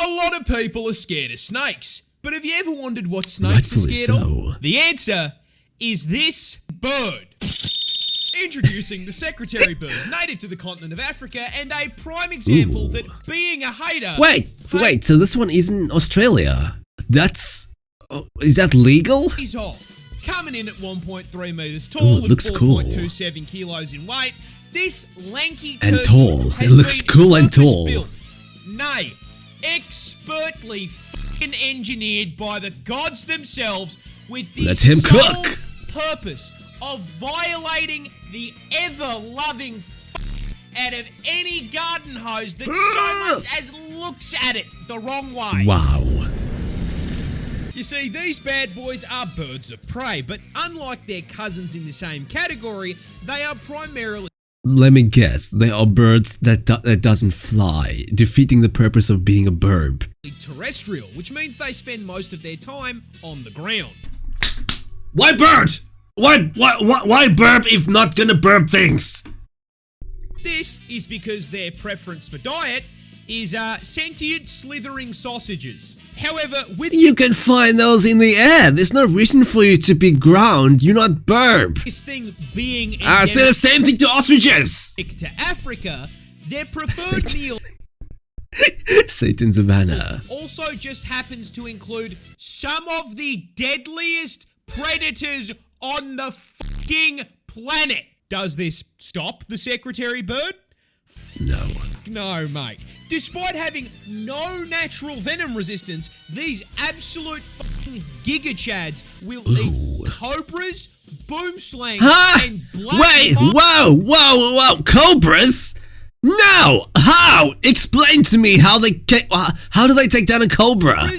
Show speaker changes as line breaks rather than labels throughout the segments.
A lot of people are scared of snakes, but have you ever wondered what snakes are scared of? The answer is this bird. Introducing the secretary bird, native to the continent of Africa, and a prime example that being a hater...
Wait, so this one isn't Australia? That's... is that legal?
He's off. Coming in at 1.3 meters tall with 4.27 kilos in weight, this lanky
and tall. It looks cool and tall.
Nay, expertly fucking engineered by the gods themselves with the sole purpose of violating the ever-loving out of any garden hose that so much as looks at it the wrong way.
Wow.
You see, these bad boys are birds of prey, but unlike their cousins in the same category, they are primarily...
Let me guess, they are birds that doesn't fly, defeating the purpose of being a bird.
Terrestrial, which means they spend most of their time on the ground.
Why bird? Why burp if not gonna burp things?
This is because their preference for diet is sentient slithering sausages. However, with...
You can find those in the air. There's no reason for you to be ground. You're not burp.
This thing being...
I say the same thing to ostriches.
To Africa, their preferred meal...
Satan Savannah.
Also just happens to include some of the deadliest predators on the fucking planet. Does this stop the secretary bird?
No.
No, mate. Despite having no natural venom resistance, these absolute fucking giga-chads will eat cobras, boom slings, and black...
Whoa! Cobras? No! How? Explain to me how do they take down a cobra?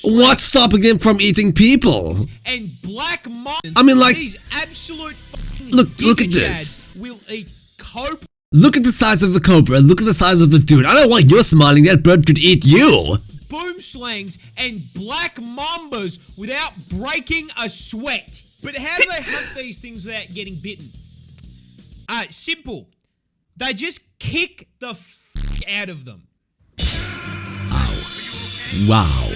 What's stopping them from eating people?
And black monsters.
I mean, like,
these absolute fucking
look at this.
Will eat cobra.
Look at the size of the cobra. Look at the size of the dude. I don't know why you're smiling. That bird could eat you.
Boom slings and black mambas without breaking a sweat. But how do they hunt these things without getting bitten? Simple. They just kick the out of them.
Ow. Wow.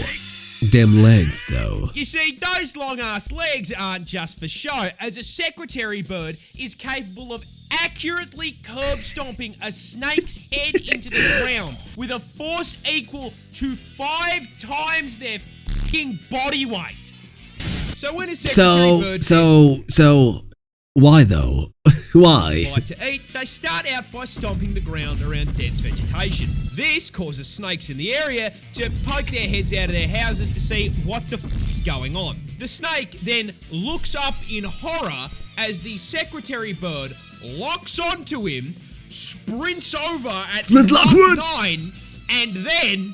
Them legs, though.
You see, those long-ass legs aren't just for show, as a secretary bird is capable of accurately curb-stomping a snake's head into the ground with a force equal to 5 times their fucking body weight. So when a secretary bird...
So, why though? Why?
Like to eat, they start out by stomping the ground around dense vegetation. This causes snakes in the area to poke their heads out of their houses to see what the f is going on. The snake then looks up in horror as the secretary bird locks onto him, sprints over at Mach 9, and then...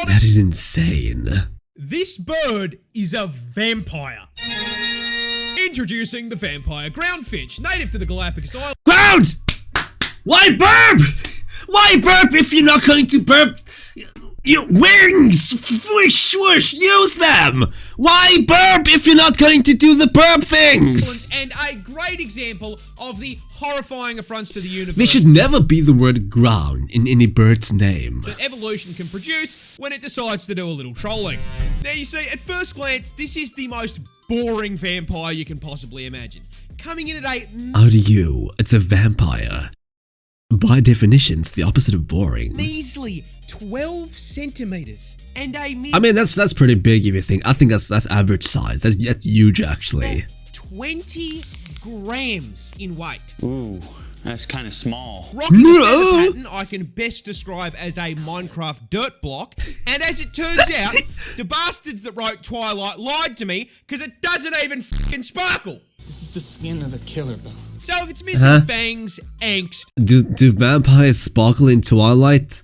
That is insane.
This bird is a vampire. Introducing the vampire groundfinch, native to the Galapagos Islands.
Ground! Why burp? Why burp if you're not going to burp? Your wings! Swoosh, swoosh, use them! Why burp if you're not going to do the burp things?
And a great example of the horrifying affronts to the universe.
There should never be the word ground in any bird's name.
That evolution can produce when it decides to do a little trolling. Now you see, at first glance, this is the most boring vampire you can possibly imagine. Coming in at a...
How do you? It's a vampire. By definition, it's the opposite of boring.
Measly 12 centimeters and a...
I mean, that's pretty big if you think. I think that's average size. That's huge, actually.
20 grams in weight.
Ooh, that's kind of small.
Rocking a feather pattern I can best describe as a Minecraft dirt block. And as it turns out, the bastards that wrote Twilight lied to me because it doesn't even fucking sparkle.
This is the skin of the killer, Bill.
So if it's missing fangs, angst.
Do vampires sparkle in Twilight?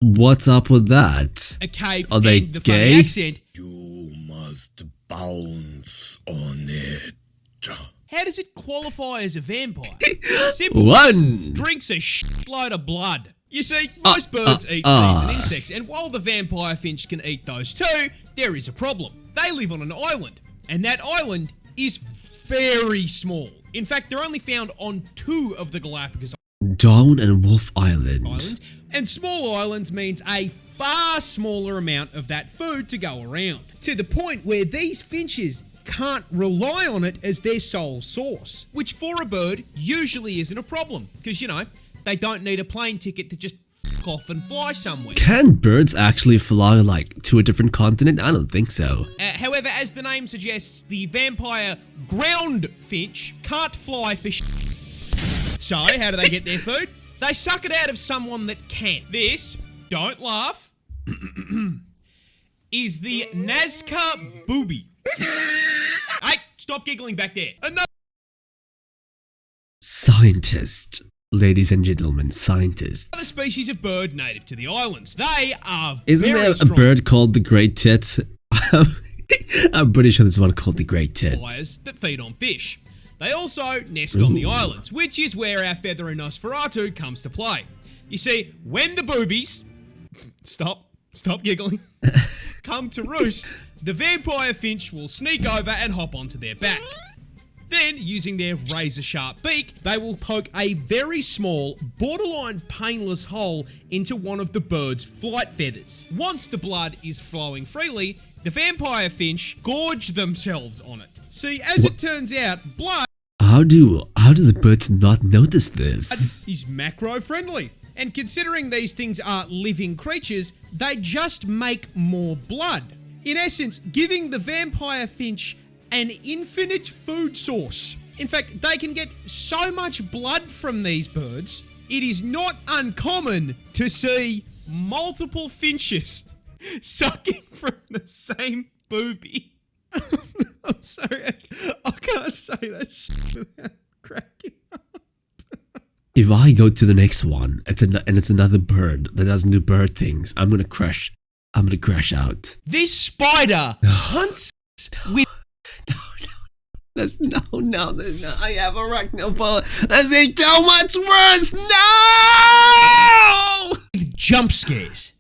What's up with that?
A cape
Are they
and the
gay?
funny accent.
You must bounce on it.
How does it qualify as a vampire? Simple.
One.
Drinks a shitload of blood. You see, most birds eat seeds and insects, and while the vampire finch can eat those too, there is a problem. They live on an island, and that island is very small. In fact, they're only found on 2 of the Galapagos
Darwin and Wolf Island.
Islands, and small islands means a far smaller amount of that food to go around, to the point where these finches can't rely on it as their sole source, which for a bird usually isn't a problem, because, you know, they don't need a plane ticket to just f*** off and fly somewhere.
Can birds actually fly, like, to a different continent? I don't think so.
However, as the name suggests, the vampire ground finch can't fly for So, how do they get their food? They suck it out of someone that can. This, don't laugh, is the Nazca booby. Hey, stop giggling back there. Another
Scientist. Ladies and gentlemen, scientists.
species of bird native to the islands. They are
Isn't
very
there a
strong
bird called the Great Tit? I'm pretty sure there's one called the Great Tit.
flyers that feed on fish. They also nest on the islands, which is where our feathery Nosferatu comes to play. You see, when the boobies... Stop giggling. Come to roost, the vampire finch will sneak over and hop onto their back. Then, using their razor-sharp beak, they will poke a very small, borderline painless hole into one of the bird's flight feathers. Once the blood is flowing freely, the vampire finch gorge themselves on it. See, as it turns out, blood
How do the birds not notice this?
is macro-friendly. And considering these things are living creatures, they just make more blood. In essence, giving the vampire finch an infinite food source. In fact, they can get so much blood from these birds, it is not uncommon to see multiple finches sucking from the same booby. I'm sorry, I can't say that shit without cracking up.
If I go to the next one, it's another bird that doesn't do bird things, I'm gonna crash out.
This spider hunts with...
No, I have arachnophobia. This is so much worse. No!
jump scares.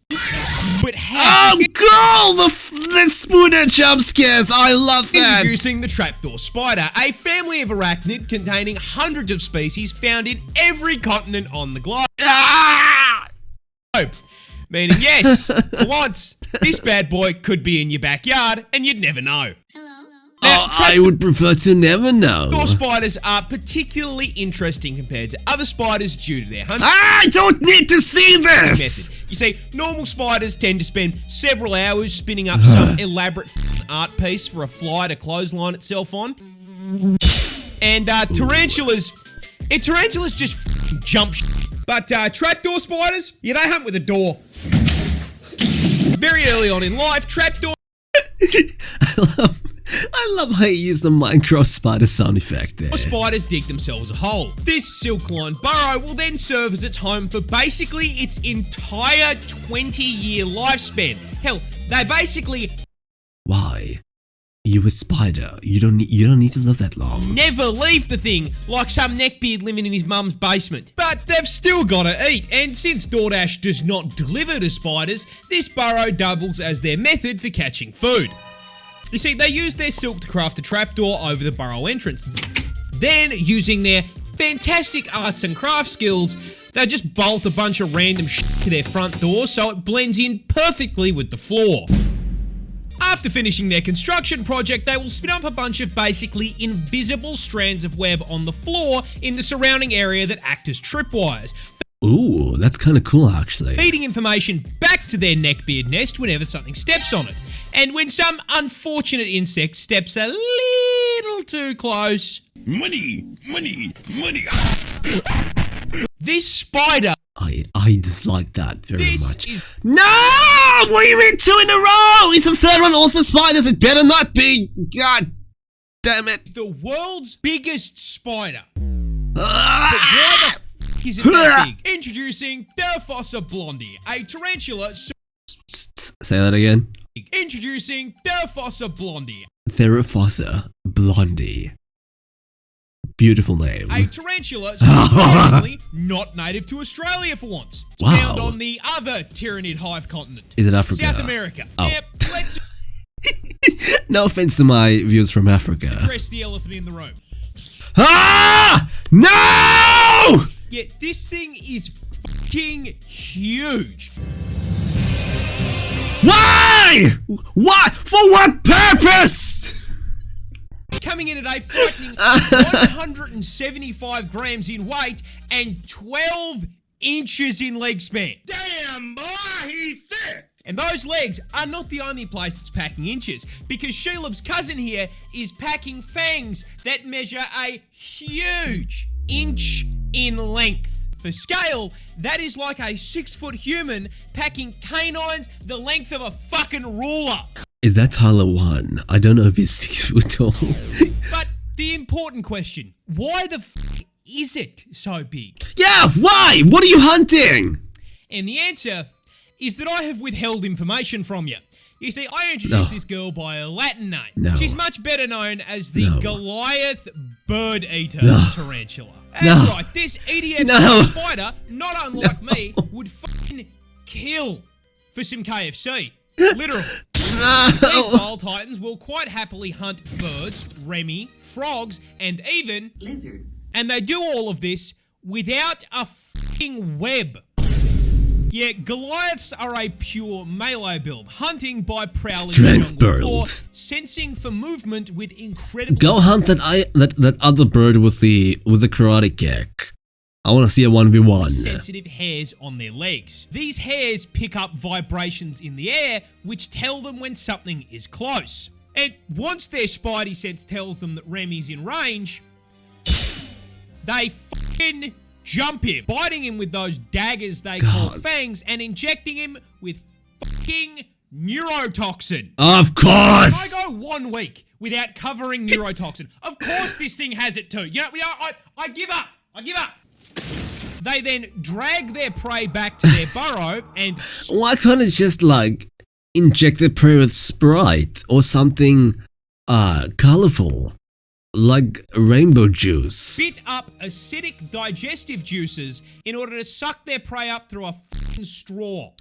But how?
Oh, girl! The spooner jump scares. I love that.
Introducing the trapdoor spider, a family of arachnid containing hundreds of species found in every continent on the globe.
Ah!
Meaning, yes, for once, this bad boy could be in your backyard and you'd never know. Now,
I would prefer to never know.
trapdoor spiders are particularly interesting compared to other spiders due to their hunting
I don't need to see this!
method. You see, normal spiders tend to spend several hours spinning up some elaborate art piece for a fly to clothesline itself on. And tarantulas just jump But trapdoor spiders, yeah, they hunt with a door. Very early on in life, trapdoor
I love how you use the Minecraft spider sound effect there.
spiders dig themselves a hole. This silk-lined burrow will then serve as its home for basically its entire 20-year lifespan. Hell, they basically
Why? You a spider. You don't need to live that long.
never leave the thing, like some neckbeard living in his mum's basement. But they've still gotta eat, and since DoorDash does not deliver to spiders, this burrow doubles as their method for catching food. You see, they use their silk to craft the trapdoor over the burrow entrance. Then, using their fantastic arts and craft skills, they just bolt a bunch of random shit to their front door so it blends in perfectly with the floor. After finishing their construction project, they will spin up a bunch of basically invisible strands of web on the floor in the surrounding area that act as tripwires,
Ooh, that's kind of cool actually.
feeding information back to their neckbeard nest whenever something steps on it. And when some unfortunate insect steps a little too close,
Money!
this spider
I dislike that very
This
much.
is-
No! What do you mean 2 in a row? Is the third one also spiders? It better not be. God damn it.
the world's biggest spider.
Ah!
Why the f*** is it that big? Introducing Theraphosa blondie, a tarantula
Say that again.
Introducing Theraphosa blondie,
Theraphosa blondie. Beautiful name.
a tarantula surprisingly not native to Australia for once. It's
Wow.
found on the other Tyrannid hive continent,
Is it Africa?
South America.
Oh.
Yep, let's
No offense to my viewers from Africa.
address the elephant in the room.
Ah! No!
Yeah, this thing is fucking huge.
Why? Why? For what purpose?
Coming in at a frightening 175 grams in weight and 12 inches in leg span.
Damn, boy, he's thick.
And those legs are not the only place it's packing inches, because Shelob's cousin here is packing fangs that measure a huge inch in length. For scale, that is like a 6-foot human packing canines the length of a fucking ruler.
Is that Tyler 1? I don't know if he's 6 foot tall.
But the important question, why the f is it so big?
Yeah, why? What are you hunting?
And the answer is that I have withheld information from you. You see, I introduced this girl by a Latin name.
No.
She's much better known as the Goliath bird eater tarantula. That's
No.
right, this EDF
No.
spider, not unlike me, would fucking kill for some KFC. Literally. These Vile Titans will quite happily hunt birds, Remy, frogs, and even lizard. And they do all of this without a fucking web. Yeah, Goliaths are a pure melee build, hunting by prowling
Strength
jungle floor,
build.
sensing for movement with incredible.
Go hunt that other bird with the karate kick. I want to see a 1v1.
sensitive hairs on their legs. These hairs pick up vibrations in the air, which tell them when something is close. And once their spidey sense tells them that Remy's in range, they fucking jump him, biting him with those daggers they call fangs, and injecting him with fucking neurotoxin.
Of course!
I go 1 week without covering neurotoxin. Of course this thing has it too. You know, I give up. I give up. They then drag their prey back to their burrow and
Why can't it just, like, inject the prey with Sprite or something, colorful? Like rainbow juice.
spit up acidic digestive juices in order to suck their prey up through a fucking straw.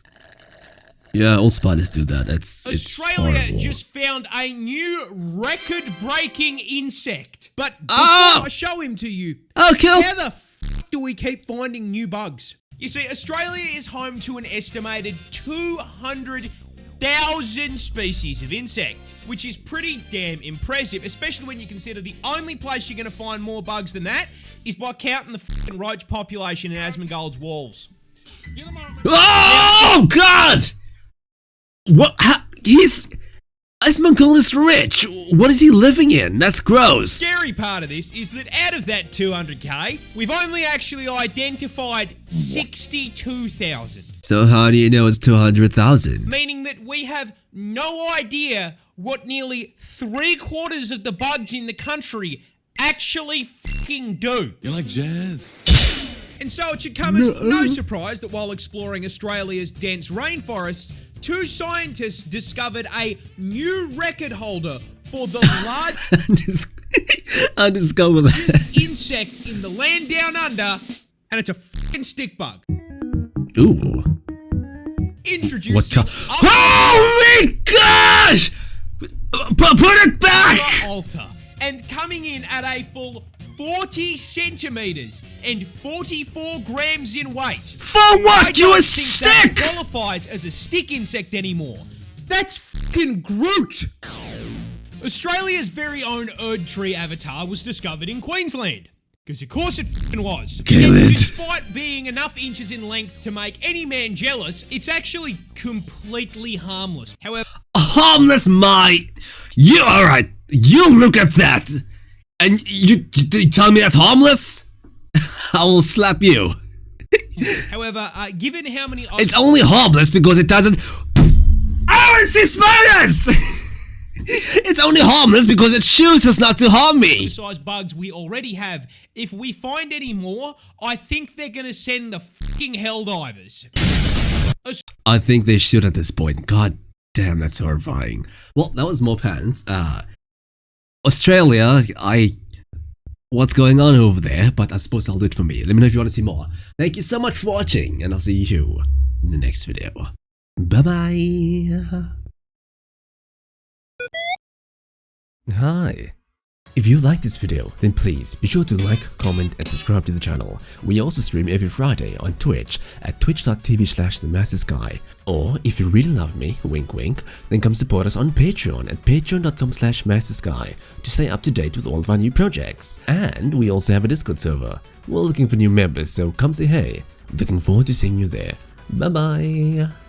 Yeah, all spiders do that. It's
Australia
horrible.
just found a new record-breaking insect. But before
Oh!
I show him to you,
Oh, kill!
how the fuck do we keep finding new bugs? You see, Australia is home to an estimated 200,000 species of insect, which is pretty damn impressive, especially when you consider the only place you're going to find more bugs than that is by counting the fucking roach population in Asmongold's walls.
Oh, God! What? Asmongold is rich. What is he living in? That's gross.
Scary part of this is that out of that 200k, we've only actually identified 62,000.
So how do you know it's 200,000?
Meaning that we have no idea what nearly 3/4 of the bugs in the country actually fucking do.
You like jazz?
And so it should come as no surprise that while exploring Australia's dense rainforests, 2 scientists discovered a new record holder for the largest
I discovered that.
insect in the land down under, and it's a fucking stick bug.
Ooh.
Introducing
What kind? Holy gosh! Put it back!
Alta, and coming in at a full 40 centimeters and 44 grams in weight.
For
I
what? You
don't
a
think that
stick!
qualifies as a stick insect anymore. That's fucking Groot. Australia's very own Erd tree avatar was discovered in Queensland. Because of course it fucking was.
Kill
And
it.
despite being enough inches in length to make any man jealous, it's actually completely harmless. However,
Harmless, you alright? You look at that, and you tell me that's harmless? I will slap you.
given how many
It's only harmless because it doesn't. Oh, it's the spiders! It's only harmless because it chooses not to harm me.
size bugs we already have, if we find any more, I think they're gonna send the fucking Helldivers.
I think they should at this point. God damn, that's horrifying. Well, that was MoreParz. Australia, what's going on over there? But I suppose that'll do it for me. Let me know if you want to see more. Thank you so much for watching, and I'll see you in the next video. Bye-bye. Hi.
If you like this video, then please be sure to like, comment and subscribe to the channel. We also stream every Friday on Twitch at twitch.tv/themastersky. Or if you really love me, wink wink, then come support us on Patreon at patreon.com/mastersky to stay up to date with all of our new projects. And we also have a Discord server. We're looking for new members, so come say hey. Looking forward to seeing you there. Bye bye!